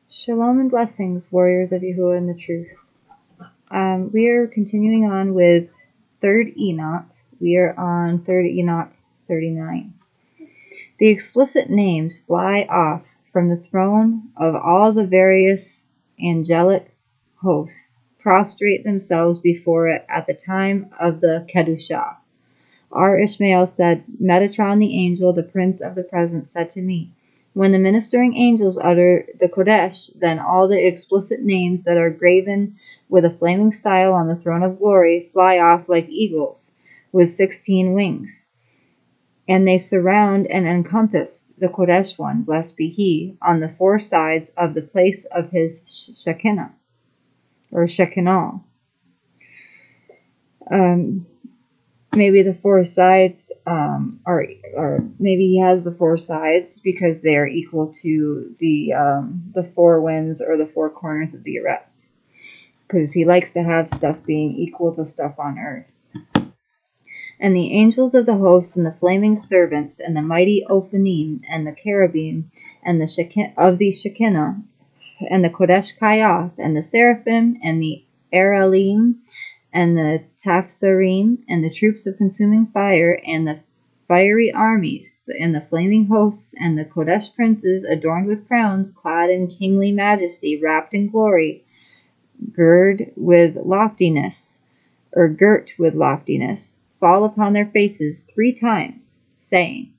Shalom and blessings, warriors of Yahuah and the truth. We are continuing on with 3rd Enoch. We are on 3rd Enoch 39. The explicit names fly off from the throne of all the various angelic hosts, prostrate themselves before it at the time of the Kedushah. R. Ishmael said, Metatron the angel, the prince of the present, said to me, when the ministering angels utter the Kodesh, then all the explicit names that are graven with a flaming style on the throne of glory fly off like eagles with 16 wings. And they surround and encompass the Kodesh one, blessed be he, on the 4 sides of the place of his Shekinah, or Shekinah. Maybe the 4 sides or maybe he has the 4 sides because they are equal to the 4 winds or the 4 corners of the Eretz, because he likes to have stuff being equal to stuff on earth. And the angels of the hosts and the flaming servants and the mighty Ophanim and the cherubim and the Shekinah and the Kodesh Kayath and the seraphim and the Eralim and the Tafsarim, and the troops of consuming fire, and the fiery armies, and the flaming hosts, and the Kodesh princes, adorned with crowns, clad in kingly majesty, wrapped in glory, girt with loftiness, fall upon their faces 3 times, saying,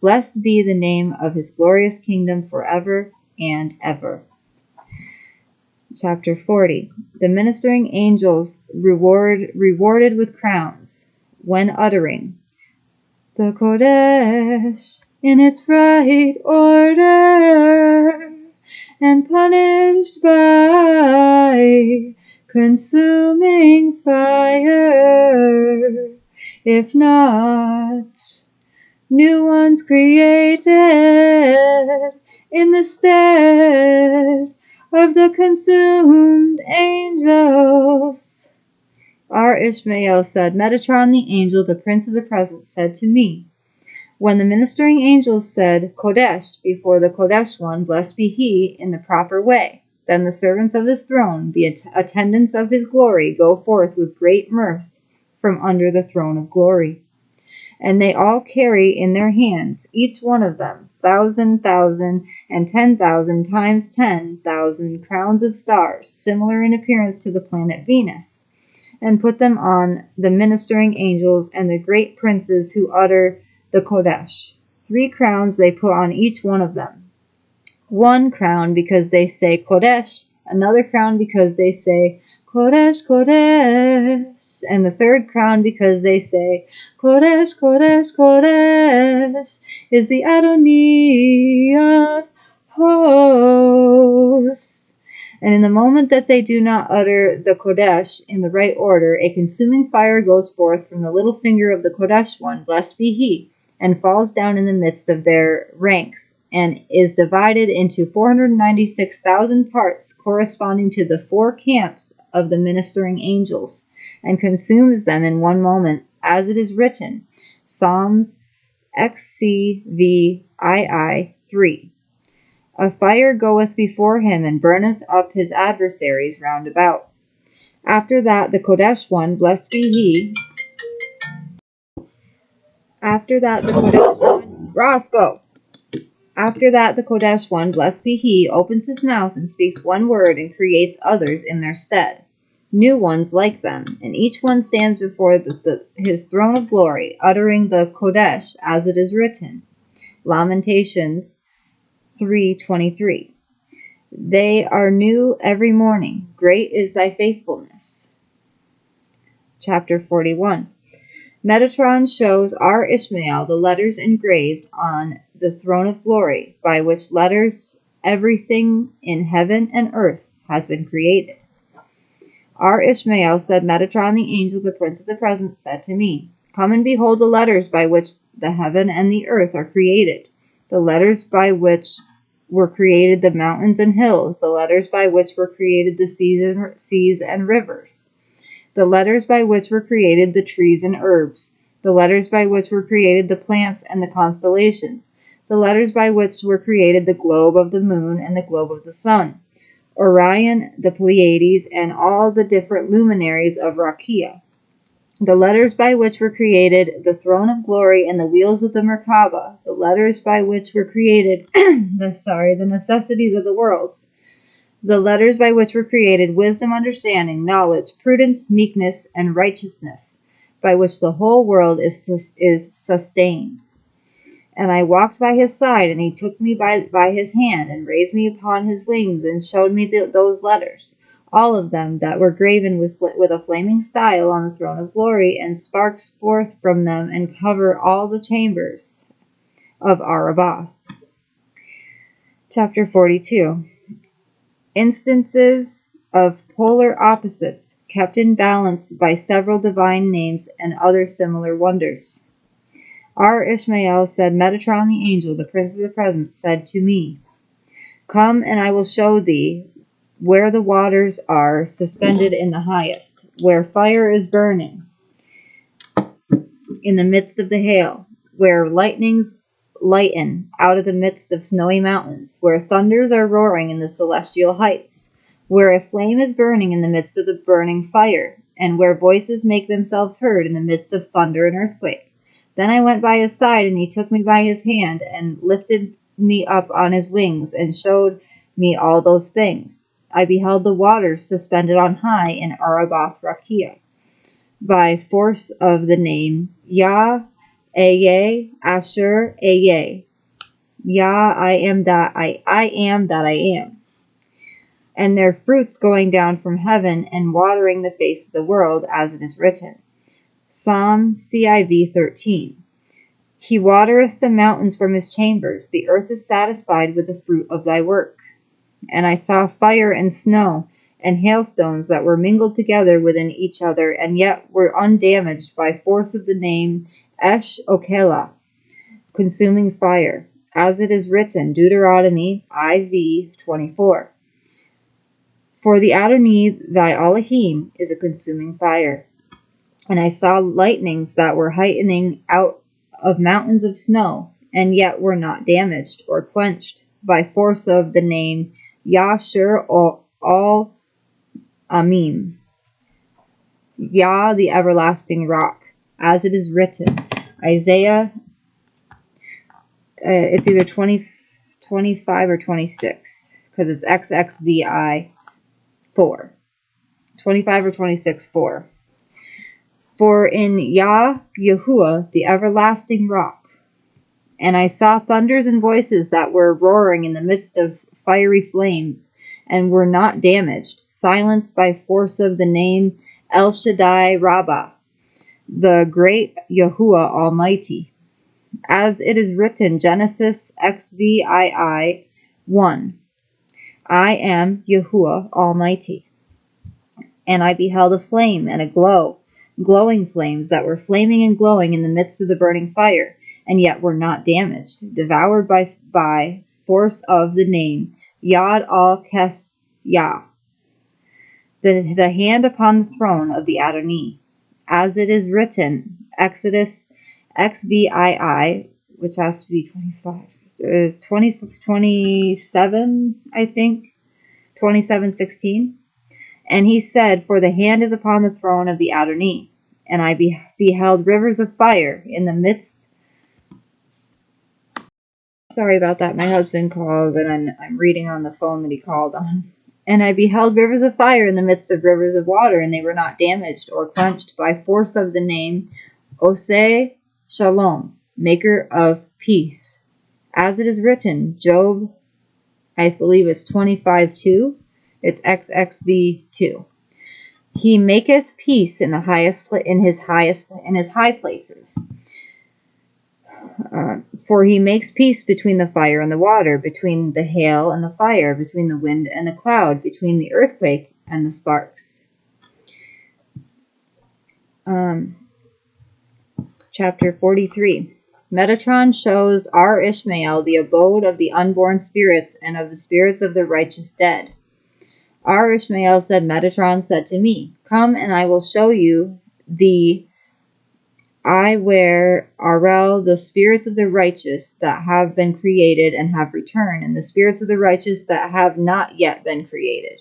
Blessed be the name of his glorious kingdom forever and ever. Chapter 40. The ministering angels rewarded with crowns, when uttering, the Kodesh in its right order, and punished by consuming fire, if not new ones created in the stead of the consumed angels. R. Ishmael said, Metatron the angel, the prince of the present, said to me, when the ministering angels said, Kodesh, before the Kodesh one, blessed be he, in the proper way, then the servants of his throne, the attendants of his glory, go forth with great mirth from under the throne of glory. And they all carry in their hands, each one of them, 1,000, and 10,000 times 10,000 crowns of stars, similar in appearance to the planet Venus, and put them on the ministering angels and the great princes who utter the Kodesh. 3 crowns they put on each one of them. 1 crown because they say Kodesh, another crown because they say Kodesh, Kodesh, and the 3rd crown because they say, Kodesh, Kodesh, Kodesh, is the Adonai of hosts. And in the moment that they do not utter the Kodesh in the right order, a consuming fire goes forth from the little finger of the Kodesh one, blessed be he, and falls down in the midst of their ranks, and is divided into 496,000 parts, corresponding to the 4 camps of the ministering angels, and consumes them in 1 moment, as it is written, Psalms XCVII 3. A fire goeth before him, and burneth up his adversaries round about. After that the Kodesh one, blessed be he, After that the Kodesh one, blessed be he, opens his mouth and speaks 1 word and creates others in their stead, new ones like them, and each one stands before his throne of glory, uttering the Kodesh as it is written. Lamentations 3:23. They are new every morning. Great is thy faithfulness. Chapter 41. Metatron shows R. Ishmael the letters engraved on the throne of glory, by which letters everything in heaven and earth has been created. R. Ishmael said, Metatron the angel, the prince of the present, said to me, Come and behold the letters by which the heaven and the earth are created, the letters by which were created the mountains and hills, the letters by which were created the seas and rivers, the letters by which were created the trees and herbs, the letters by which were created the plants and the constellations, the letters by which were created the globe of the moon and the globe of the sun, Orion, the Pleiades, and all the different luminaries of Rakia. The letters by which were created the throne of glory and the wheels of the Merkaba, the letters by which were created the necessities of the worlds, the letters by which were created wisdom, understanding, knowledge, prudence, meekness, and righteousness, by which the whole world is sustained. And I walked by his side, and he took me by his hand, and raised me upon his wings, and showed me those letters, all of them that were graven with a flaming style on the throne of glory, and sparks forth from them, and cover all the chambers of Arabath. Chapter 42. Instances of polar opposites, kept in balance by several divine names and other similar wonders. R. Ishmael said, Metatron the angel, the prince of the presence, said to me, Come, and I will show thee where the waters are suspended in the highest, where fire is burning in the midst of the hail, where lightnings lighten out of the midst of snowy mountains, where thunders are roaring in the celestial heights, where a flame is burning in the midst of the burning fire, and where voices make themselves heard in the midst of thunder and earthquake. Then I went by his side, and he took me by his hand, and lifted me up on his wings, and showed me all those things. I beheld the waters suspended on high in Arabath Rakia, by force of the name Yah, Eye, Asher, Eye. Yah, I am that I am that I am. And their fruits going down from heaven, and watering the face of the world, as it is written. Psalm CIV 13. He watereth the mountains from his chambers. The earth is satisfied with the fruit of thy work. And I saw fire and snow and hailstones that were mingled together within each other, and yet were undamaged by force of the name Esh Okela, consuming fire, as it is written, Deuteronomy IV 24. For the Adonai thy Elohim is a consuming fire. And I saw lightnings that were heightening out of mountains of snow, and yet were not damaged or quenched by force of the name Yashur Al Amim, Yah the everlasting rock, as it is written. Isaiah, it's either 25 or 26, because it's XXVI 4. 25 or 26, 4. For in Yah, Yahuah, the everlasting rock. And I saw thunders and voices that were roaring in the midst of fiery flames, and were not damaged, silenced by force of the name El Shaddai Rabbah, the great Yahuah Almighty. As it is written, Genesis XVII 1, I am Yahuah Almighty. And I beheld a flame and a glow, glowing flames that were flaming and glowing in the midst of the burning fire, and yet were not damaged, devoured by force of the name Yad al-Kes Yah, the hand upon the throne of the Adonai. As it is written, Exodus XVII, which has to be 25, 27, I think, 27:16. And he said, For the hand is upon the throne of the Adonai, and I beheld rivers of fire in the midst. Sorry about that. My husband called, and I'm reading on the phone that he called on. And I beheld rivers of fire in the midst of rivers of water, and they were not damaged or quenched by force of the name Oseh Shalom, maker of peace. As it is written, Job, I believe it's 25:2. It's XXV2. He maketh peace in his high places. For he makes peace between the fire and the water, between the hail and the fire, between the wind and the cloud, between the earthquake and the sparks. Chapter 43. Metatron shows R. Ishmael the abode of the unborn spirits and of the spirits of the righteous dead. R. Ishmael said, Metatron said to me, Come, and I will show you the I wear Arel, the spirits of the righteous that have been created and have returned, and the spirits of the righteous that have not yet been created.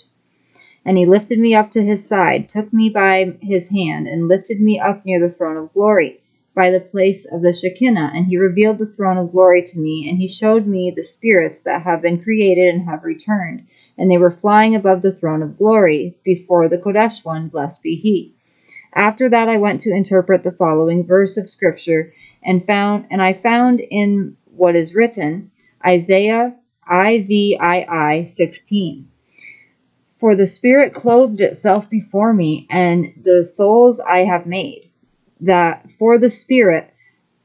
And he lifted me up to his side, took me by his hand, and lifted me up near the throne of glory, by the place of the Shekinah. And he revealed the throne of glory to me, and he showed me the spirits that have been created and have returned. And they were flying above the throne of glory, before the Kodesh one, blessed be he. After that I went to interpret the following verse of Scripture, and I found in what is written, Isaiah IVII 16. For the Spirit clothed itself before me, and the souls I have made. That for the Spirit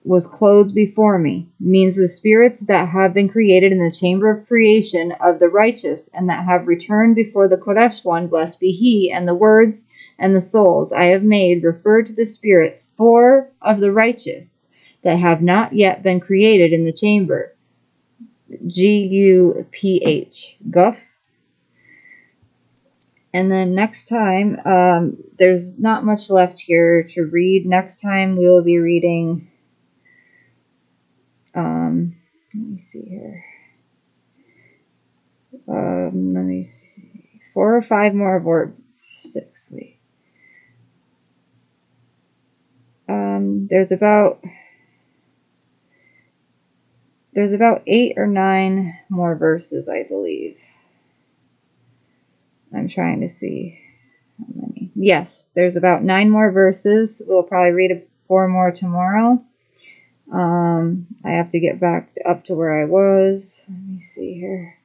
was clothed before me means the spirits that have been created in the chamber of creation of the righteous, and that have returned before the Kodesh one, blessed be he. And the words and the souls I have made refer to the spirits of the righteous that have not yet been created in the chamber. G-U-P-H. Guff. And then next time, there's not much left here to read. Next time we will be reading, let me see here. Let me see. 4 or 5 more of 6. Wait. There's about 8 or 9 more verses, I believe. I'm trying to see how many. Yes, there's about 9 more verses. We'll probably read 4 more tomorrow. I have to get back up to where I was. Let me see here.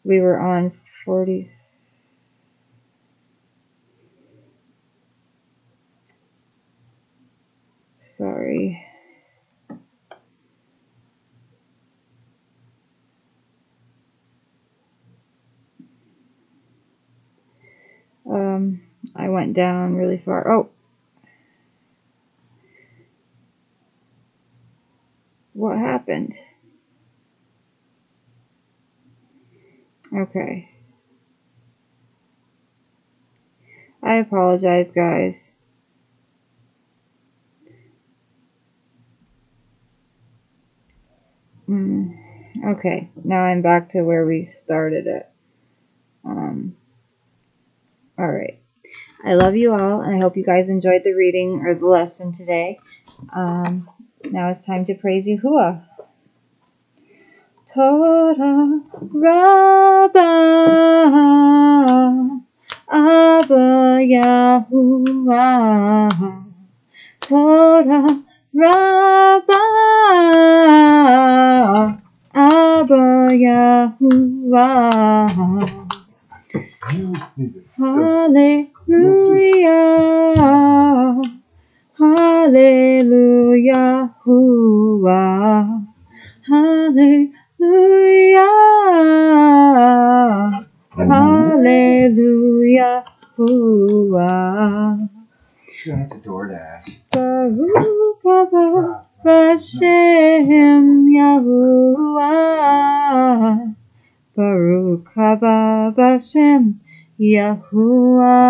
We were on 40. Sorry. I went down really far. Oh. What happened? Okay. I apologize, guys. Okay. Now I'm back to where we started it. Alright. I love you all, and I hope you guys enjoyed the reading or the lesson today. Now it's time to praise Yahuah. Torah Rabbah Abba Yahuah. Torah Rabbah Abba Yahuah. Hallelujah. Hallelujah. Hallelujah. Hallelujah. She's gonna hit the DoorDash. Baruch haba b'Shem Yahuah. Baruch haba b'Shem Yahuah.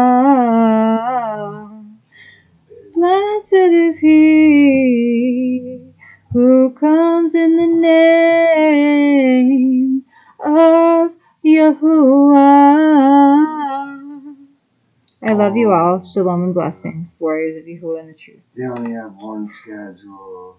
Blessed is he who comes in the name of Yahuah. I love you all. Shalom and blessings, warriors of Yahuah and the truth. They only have one schedule.